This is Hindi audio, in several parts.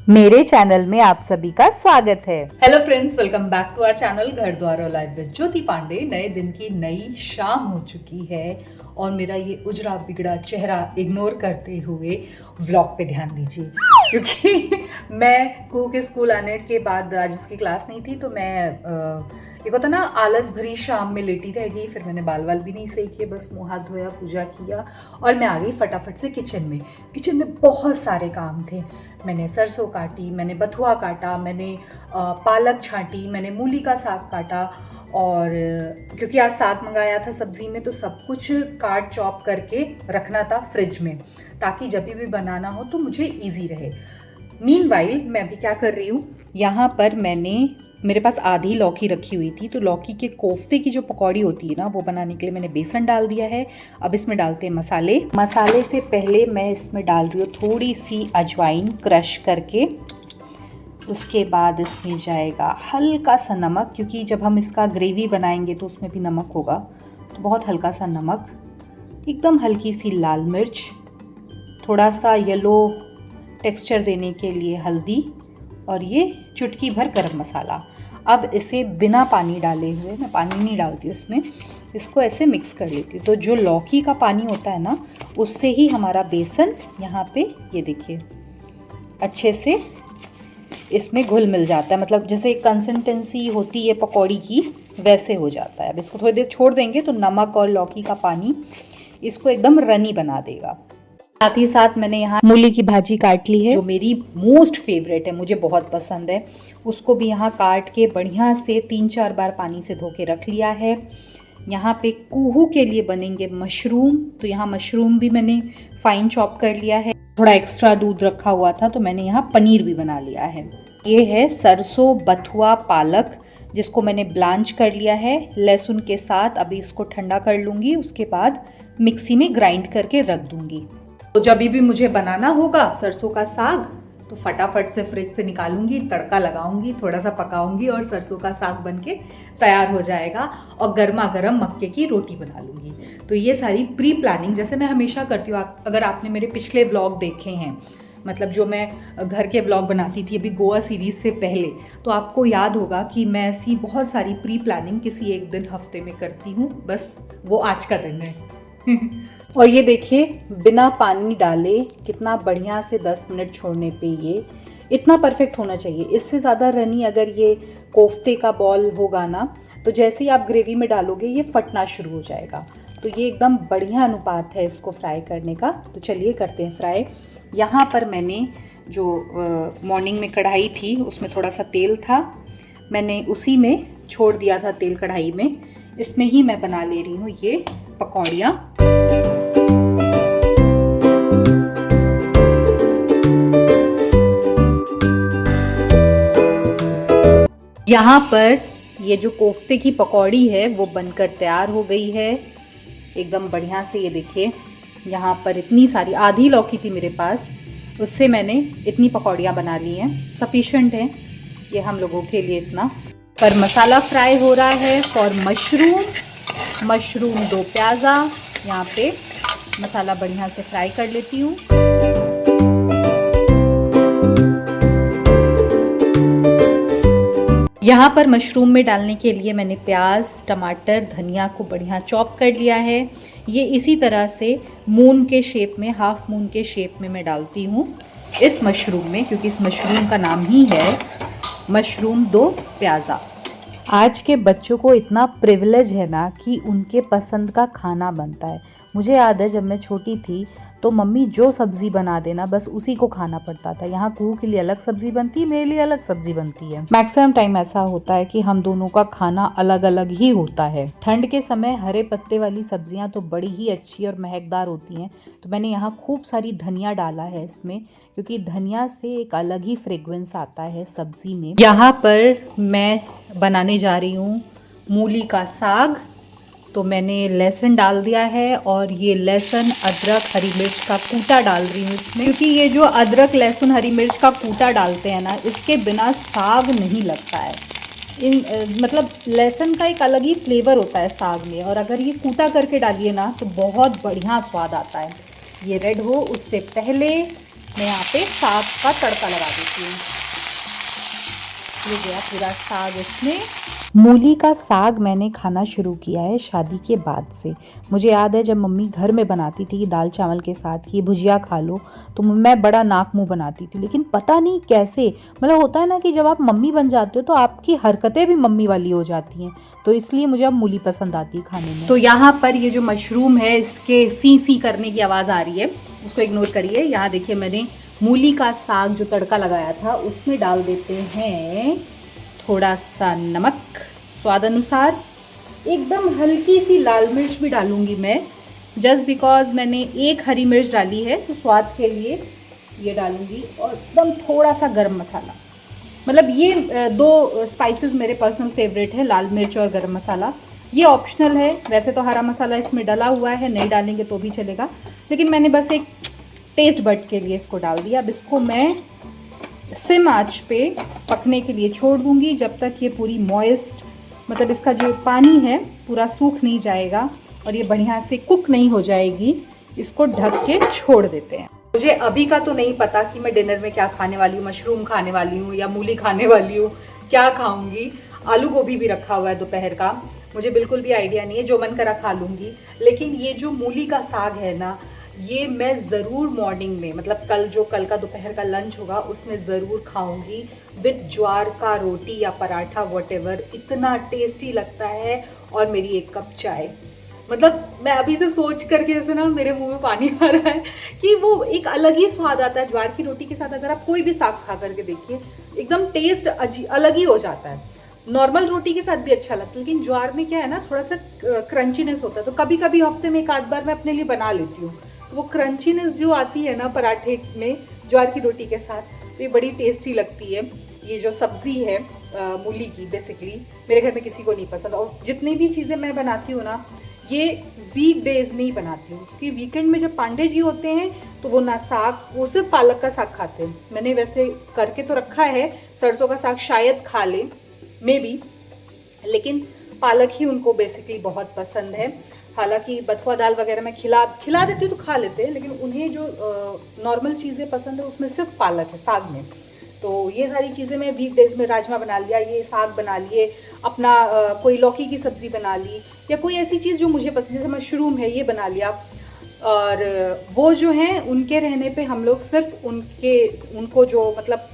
मेरे चैनल में आप सभी का स्वागत है। Hello friends, welcome back to our channel Ghar Dwar और लाइफ विद ज्योति पांडे। नए दिन की नई शाम हो चुकी है और मेरा ये उजड़ा बिगड़ा चेहरा इग्नोर करते हुए व्लॉग पे ध्यान दीजिए, क्योंकि मैं कुहू के स्कूल आने के बाद आज उसकी क्लास नहीं थी, तो मैं एक होता ना आलस भरी शाम में लेटी रह गई। फिर मैंने बाल वाल भी नहीं सही किए, बस मुँह हाथ धोया, पूजा किया और मैं आ गई फटाफट से किचन में बहुत सारे काम थे। मैंने सरसों काटी, मैंने बथुआ काटा, मैंने पालक छांटी, मैंने मूली का साग काटा और क्योंकि आज साग मंगाया था सब्ज़ी में, तो सब कुछ काट चॉप करके रखना था फ्रिज में, ताकि जब भी बनाना हो तो मुझे ईजी रहे। मीनवाइल मैं अभी क्या कर रही हूँ, यहाँ पर मेरे पास आधी लौकी रखी हुई थी, तो लौकी के कोफ्ते की जो पकौड़ी होती है ना, वो बनाने के लिए मैंने बेसन डाल दिया है। अब इसमें डालते हैं मसाले से पहले मैं इसमें डाल रही हूँ थोड़ी सी अजवाइन क्रश करके। उसके बाद इसमें जाएगा हल्का सा नमक, क्योंकि जब हम इसका ग्रेवी बनाएंगे तो उसमें भी नमक होगा, तो बहुत हल्का सा नमक, एकदम हल्की सी लाल मिर्च, थोड़ा सा येलो टेक्सचर देने के लिए हल्दी और ये चुटकी भर गरम मसाला। अब इसे बिना पानी डाले हुए, मैं पानी नहीं डालती इसमें, इसको ऐसे मिक्स कर लेती हूँ। तो जो लौकी का पानी होता है ना, उससे ही हमारा बेसन यहाँ पे ये देखिए अच्छे से इसमें घुल मिल जाता है, मतलब जैसे एक कंसिस्टेंसी होती है पकौड़ी की, वैसे हो जाता है। अब इसको थोड़ी देर छोड़ देंगे तो नमक और लौकी का पानी इसको एकदम रनी बना देगा। साथ ही साथ मैंने यहाँ मूली की भाजी काट ली है, जो मेरी मोस्ट फेवरेट है, मुझे बहुत पसंद है। उसको भी यहाँ काट के बढ़िया से 3-4 बार पानी से धो के रख लिया है। यहाँ पे कुहू के लिए बनेंगे मशरूम, तो यहाँ मशरूम भी मैंने फाइन चॉप कर लिया है। थोड़ा एक्स्ट्रा दूध रखा हुआ था, तो मैंने यहाँ पनीर भी बना लिया है। ये है सरसों बथुआ पालक, जिसको मैंने ब्लांच कर लिया है लहसुन के साथ। अभी इसको ठंडा कर लूँगी, उसके बाद मिक्सी में ग्राइंड करके रख दूँगी। तो जब भी मुझे बनाना होगा सरसों का साग, तो फटाफट से फ्रिज से निकालूंगी, तड़का लगाऊंगी, थोड़ा सा पकाऊंगी और सरसों का साग बनके तैयार हो जाएगा और गर्मा गर्म मक्के की रोटी बना लूंगी। तो ये सारी प्री प्लानिंग जैसे मैं हमेशा करती हूँ। अगर आपने मेरे पिछले व्लॉग देखे हैं, मतलब जो मैं घर के व्लॉग बनाती थी अभी गोवा सीरीज़ से पहले, तो आपको याद होगा कि मैं ऐसी बहुत सारी प्री प्लानिंग किसी एक दिन हफ्ते में करती हूँ। बस वो आज का दिन है। और ये देखिए बिना पानी डाले कितना बढ़िया से 10 मिनट छोड़ने पे ये इतना परफेक्ट होना चाहिए। इससे ज़्यादा रनी अगर ये कोफ्ते का बॉल होगा ना, तो जैसे ही आप ग्रेवी में डालोगे ये फटना शुरू हो जाएगा। तो ये एकदम बढ़िया अनुपात है इसको फ्राई करने का। तो चलिए करते हैं फ्राई। यहाँ पर मैंने जो मॉर्निंग में कढ़ाई थी उसमें थोड़ा सा तेल था, मैंने उसी में छोड़ दिया था तेल कढ़ाई में। इसमें ही मैं बना ले रही हूँ ये पकौड़ियाँ। यहाँ पर ये जो कोफ्ते की पकौड़ी है वो बनकर तैयार हो गई है एकदम बढ़िया से। ये देखिए यहाँ पर इतनी सारी, आधी लौकी थी मेरे पास, उससे मैंने इतनी पकौड़ियाँ बना ली हैं। सफिशेंट है ये हम लोगों के लिए इतना। पर मसाला फ्राई हो रहा है फॉर मशरूम 2 प्याज़ा। यहाँ पे मसाला बढ़िया से फ्राई कर लेती हूँ। यहाँ पर मशरूम में डालने के लिए मैंने प्याज, टमाटर, धनिया को बढ़िया चॉप कर लिया है। ये इसी तरह से मून के शेप में, हाफ मून के शेप में मैं डालती हूँ इस मशरूम में, क्योंकि इस मशरूम का नाम ही है मशरूम 2 प्याज़ा। आज के बच्चों को इतना प्रिविलेज है ना कि उनके पसंद का खाना बनता है। मुझे याद है जब मैं छोटी थी तो मम्मी जो सब्ज़ी बना देना बस उसी को खाना पड़ता था। यहाँ कुहू के लिए अलग सब्ज़ी बनती है, मेरे लिए अलग सब्ज़ी बनती है। मैक्सिमम टाइम ऐसा होता है कि हम दोनों का खाना अलग अलग ही होता है। ठंड के समय हरे पत्ते वाली सब्जियाँ तो बड़ी ही अच्छी और महकदार होती हैं, तो मैंने यहाँ खूब सारी धनिया डाला है इसमें, क्योंकि धनिया से एक अलग ही फ्रेग्रेंस आता है सब्ज़ी में। यहाँ पर मैं बनाने जा रही हूँ मूली का साग। तो मैंने लहसुन डाल दिया है और ये लहसुन, अदरक, हरी मिर्च का कूटा डाल रही हूँ इसमें, क्योंकि ये जो अदरक, लहसुन, हरी मिर्च का कूटा डालते हैं ना, इसके बिना साग नहीं लगता है। मतलब लहसुन का एक अलग ही फ्लेवर होता है साग में, और अगर ये कूटा करके डालिए ना तो बहुत बढ़िया स्वाद आता है। ये रेड हो उससे पहले मैं यहाँ पे साग का तड़का लगा देती हूँ। ये गया पूरा साग इसमें। मूली का साग मैंने खाना शुरू किया है शादी के बाद से। मुझे याद है जब मम्मी घर में बनाती थी दाल चावल के साथ ये भुजिया खा लो तो मैं बड़ा नाक मुंह बनाती थी, लेकिन पता नहीं कैसे, मतलब होता है ना कि जब आप मम्मी बन जाते हो तो आपकी हरकतें भी मम्मी वाली हो जाती हैं, तो इसलिए मुझे अब मूली पसंद आती है खाने में। तो यहाँ पर ये जो मशरूम है इसके सी सी करने की आवाज़ आ रही है, उसको इग्नोर करिए। यहाँ देखिए मैंने मूली का साग जो तड़का लगाया था उसमें डाल देते हैं थोड़ा सा नमक स्वाद अनुसार, एकदम हल्की सी लाल मिर्च भी डालूंगी मैं, जस्ट बिकॉज मैंने एक हरी मिर्च डाली है तो स्वाद के लिए ये डालूंगी, और एकदम थोड़ा सा गरम मसाला। मतलब ये दो स्पाइसेस मेरे पर्सनल फेवरेट है, लाल मिर्च और गरम मसाला। ये ऑप्शनल है, वैसे तो हरा मसाला इसमें डला हुआ है, नहीं डालेंगे तो भी चलेगा, लेकिन मैंने बस एक टेस्ट बड के लिए इसको डाल दिया। अब इसको मैं सिम आंच पे पकने के लिए छोड़ दूंगी जब तक ये पूरी मॉइस्ट, मतलब इसका जो पानी है पूरा सूख नहीं जाएगा और ये बढ़िया से कुक नहीं हो जाएगी। इसको ढक के छोड़ देते हैं। मुझे अभी का तो नहीं पता कि मैं डिनर में क्या खाने वाली हूँ, मशरूम खाने वाली हूँ या मूली खाने वाली हूँ, क्या खाऊंगी। आलू गोभी भी रखा हुआ है दोपहर का, मुझे बिल्कुल भी आइडिया नहीं है, जो मन करा खा लूँगी। लेकिन ये जो मूली का साग है ना, ये मैं ज़रूर मॉर्निंग में, मतलब कल का दोपहर का लंच होगा उसमें ज़रूर खाऊंगी विद ज्वार का रोटी या पराठा व्हाटएवर। इतना टेस्टी लगता है, और मेरी एक कप चाय। मतलब मैं अभी से सोच करके ऐसे ना मेरे मुंह में पानी आ रहा है कि वो एक अलग ही स्वाद आता है ज्वार की रोटी के साथ। अगर आप कोई भी साग खा करके देखिए, एकदम टेस्ट अलग ही हो जाता है। नॉर्मल रोटी के साथ भी अच्छा लगता है, लेकिन ज्वार में क्या है ना, थोड़ा सा क्रंचीनेस होता है, तो कभी कभी हफ्ते में एक आध बार मैं अपने लिए बना लेती हूँ। वो क्रंचीनेस जो आती है ना पराठे में ज्वार की रोटी के साथ, तो ये बड़ी टेस्टी लगती है। ये जो सब्ज़ी है मूली की, बेसिकली मेरे घर में किसी को नहीं पसंद, और जितनी भी चीज़ें मैं बनाती हूँ ना ये वीक डेज में ही बनाती हूँ, क्योंकि वीकेंड में जब पांडे जी होते हैं तो वो ना साग, वो सिर्फ पालक का साग खाते हैं। मैंने वैसे करके तो रखा है, सरसों का साग शायद खा ले मे बी, लेकिन पालक ही उनको बेसिकली बहुत पसंद है। हालांकि बथुआ दाल वगैरह मैं खिला देती हूँ तो खा लेते हैं, लेकिन उन्हें जो नॉर्मल चीज़ें पसंद है उसमें सिर्फ पालक है साग में। तो ये सारी चीज़ें मैं वीक डेज में राजमा बना लिया, ये साग बना लिए, अपना कोई लौकी की सब्ज़ी बना ली, या कोई ऐसी चीज़ जो मुझे पसंद, जैसे मशरूम है ये बना लिया। और वो जो हैं उनके रहने पे हम लोग सिर्फ उनको जो मतलब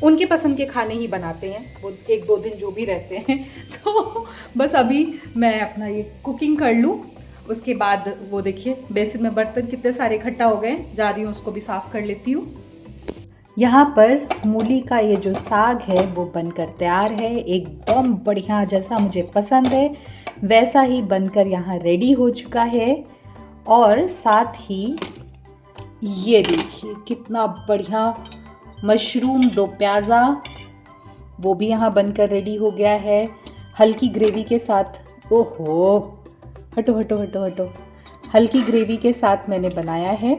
उनके पसंद के खाने ही बनाते हैं, वो एक दो दिन जो भी रहते हैं। तो बस अभी मैं अपना ये कुकिंग कर लूँ, उसके बाद वो देखिए बेसिन में बर्तन कितने सारे इकट्ठा हो गए, जा रही हूँ उसको भी साफ़ कर लेती हूँ। यहाँ पर मूली का ये जो साग है वो बनकर तैयार है, एकदम बढ़िया जैसा मुझे पसंद है वैसा ही बनकर यहाँ रेडी हो चुका है। और साथ ही ये देखिए कितना बढ़िया मशरूम दो प्याज़ा, वो भी यहाँ बनकर रेडी हो गया है हल्की ग्रेवी के साथ। ओहो हटो हटो हटो हटो, हल्की ग्रेवी के साथ मैंने बनाया है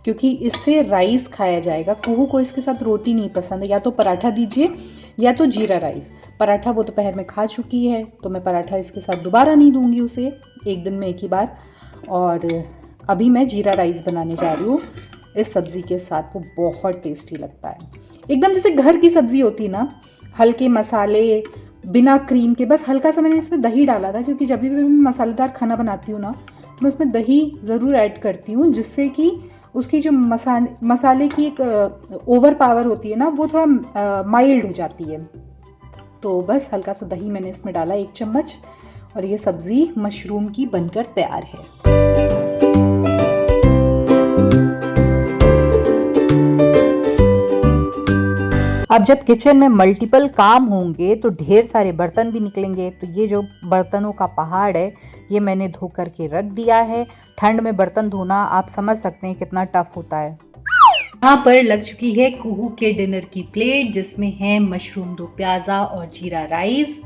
क्योंकि इससे राइस खाया जाएगा। कुहू को इसके साथ रोटी नहीं पसंद है, या तो पराठा दीजिए या तो जीरा राइस। पराठा वो दोपहर में खा चुकी है तो मैं पराठा इसके साथ दोबारा नहीं दूंगी उसे, एक दिन में एक ही बार। और अभी मैं जीरा राइस बनाने जा रही हूँ इस सब्ज़ी के साथ, वो बहुत टेस्टी लगता है, एकदम जैसे घर की सब्ज़ी होती है ना, हल्के मसाले बिना क्रीम के। बस हल्का सा मैंने इसमें दही डाला था क्योंकि जब भी मैं मसालेदार खाना बनाती हूँ ना तो मैं इसमें दही ज़रूर ऐड करती हूँ, जिससे कि उसकी जो मसाले की एक ओवर पावर होती है ना वो थोड़ा माइल्ड हो जाती है। तो बस हल्का सा दही मैंने इसमें डाला 1 चम्मच, और ये सब्ज़ी मशरूम की बनकर तैयार है। अब जब किचन में मल्टीपल काम होंगे तो ढेर सारे बर्तन भी निकलेंगे, तो ये जो बर्तनों का पहाड़ है ये मैंने धो करके रख दिया है। ठंड में बर्तन धोना आप समझ सकते हैं कितना टफ होता है। यहाँ पर लग चुकी है कुहू के डिनर की प्लेट, जिसमें है मशरूम दो प्याज़ा और जीरा राइस।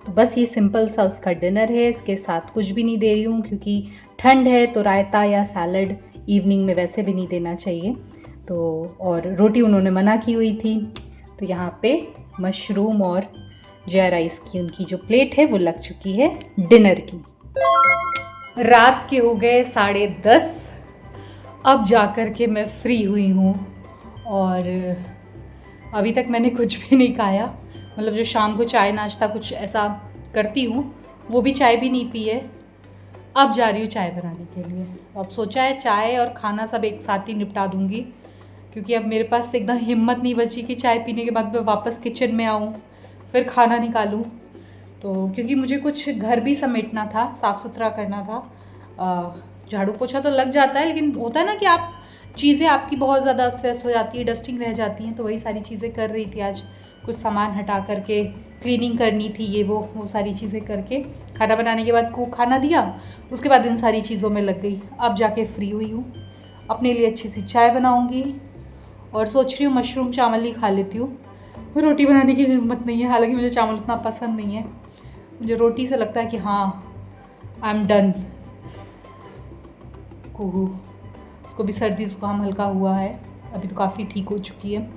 तो बस ये सिंपल सा उसका डिनर है, इसके साथ कुछ भी नहीं दे रही हूँ क्योंकि ठंड है, तो रायता या सैलड इवनिंग में वैसे भी नहीं देना चाहिए। तो और रोटी उन्होंने मना की हुई थी, तो यहाँ पे मशरूम और जीरा राइस की उनकी जो प्लेट है वो लग चुकी है डिनर की। रात के हो गए 10:30, अब जाकर के मैं फ्री हुई हूँ और अभी तक मैंने कुछ भी नहीं खाया, मतलब जो शाम को चाय नाश्ता कुछ ऐसा करती हूँ वो भी चाय भी नहीं पी है। अब जा रही हूँ चाय बनाने के लिए। अब सोचा है चाय और खाना सब एक साथ ही निपटा दूँगी, क्योंकि अब मेरे पास एकदम हिम्मत नहीं बची कि चाय पीने के बाद मैं वापस किचन में आऊँ फिर खाना निकालूँ। तो क्योंकि मुझे कुछ घर भी समेटना था, साफ़ सुथरा करना था। झाड़ू पोछा तो लग जाता है, लेकिन होता है ना कि आप चीज़ें आपकी बहुत ज़्यादा अस्त व्यस्त हो जाती है, डस्टिंग रह जाती हैं। तो वही सारी चीज़ें कर रही थी आज, कुछ सामान हटा करके क्लीनिंग करनी थी, ये वो सारी चीज़ें करके खाना बनाने के बाद को खाना दिया, उसके बाद इन सारी चीज़ों में लग गई। अब जाके फ्री हुई हूँ, अपने लिए अच्छी सी चाय बनाऊँगी और सोच रही हूँ मशरूम चावल ही खा लेती हूँ। रोटी बनाने की हिम्मत नहीं है, हालांकि मुझे चावल उतना पसंद नहीं है। मुझे रोटी से लगता है कि हाँ आई एम डन। कुहू, उसको भी सर्दी जुकाम हल्का हुआ है, अभी तो काफ़ी ठीक हो चुकी है।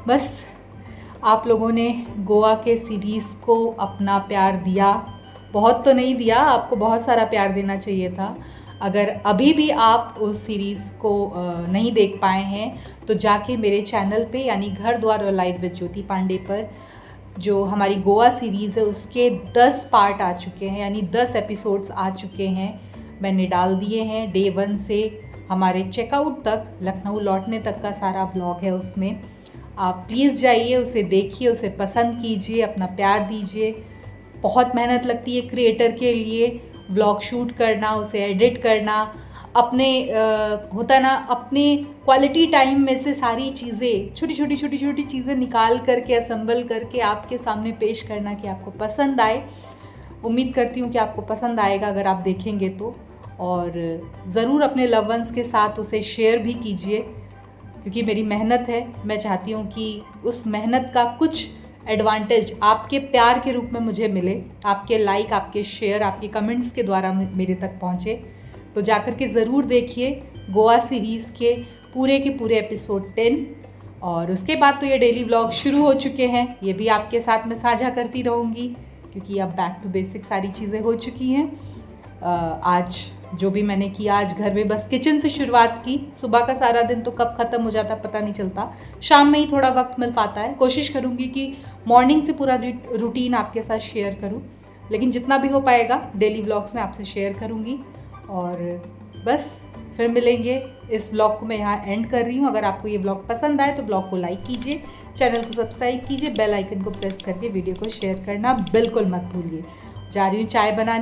बस आप लोगों ने गोवा के सीरीज़ को अपना प्यार दिया, बहुत तो नहीं दिया, आपको बहुत सारा प्यार देना चाहिए था। अगर अभी भी आप उस सीरीज़ को नहीं देख पाए हैं तो जाके मेरे चैनल पे यानी घर द्वार और लाइव विद ज्योति पांडे पर जो हमारी गोवा सीरीज़ है उसके 10 पार्ट आ चुके हैं, यानी 10 एपिसोड्स आ चुके हैं, मैंने डाल दिए हैं। डे 1 से हमारे चेकआउट तक, लखनऊ लौटने तक का सारा व्लॉग है उसमें। आप प्लीज़ जाइए, उसे देखिए, उसे पसंद कीजिए, अपना प्यार दीजिए। बहुत मेहनत लगती है क्रिएटर के लिए व्लॉग शूट करना, उसे एडिट करना, अपने होता है ना, अपने क्वालिटी टाइम में से सारी चीज़ें, छोटी छोटी चीज़ें निकाल करके असेंबल करके आपके सामने पेश करना कि आपको पसंद आए। उम्मीद करती हूँ कि आपको पसंद आएगा अगर आप देखेंगे तो, और ज़रूर अपने लव वंस के साथ उसे शेयर भी कीजिए, क्योंकि मेरी मेहनत है। मैं चाहती हूँ कि उस मेहनत का कुछ एडवांटेज आपके प्यार के रूप में मुझे मिले, आपके लाइक, आपके शेयर, आपके कमेंट्स के द्वारा मेरे तक पहुँचे। तो जाकर के ज़रूर देखिए गोवा सीरीज़ के पूरे एपिसोड 10। और उसके बाद तो ये डेली व्लॉग शुरू हो चुके हैं, ये भी आपके साथ में साझा करती रहूँगी, क्योंकि अब बैक टू बेसिक सारी चीज़ें हो चुकी हैं। आज जो भी मैंने किया, आज घर में बस किचन से शुरुआत की। सुबह का सारा दिन तो कब ख़त्म हो जाता पता नहीं चलता, शाम में ही थोड़ा वक्त मिल पाता है। कोशिश करूँगी कि मॉर्निंग से पूरा रूटीन आपके साथ शेयर करूँ, लेकिन जितना भी हो पाएगा डेली व्लॉग्स में आपसे शेयर करूँगी। और बस फिर मिलेंगे। इस व्लॉग को मैं यहाँ एंड कर रही हूँ। अगर आपको ये व्लॉग पसंद आए तो व्लॉग को लाइक कीजिए, चैनल को सब्सक्राइब कीजिए, बेल आइकन को प्रेस करके वीडियो को शेयर करना बिल्कुल मत भूलिए। जा रही हूँ चाय बनाने।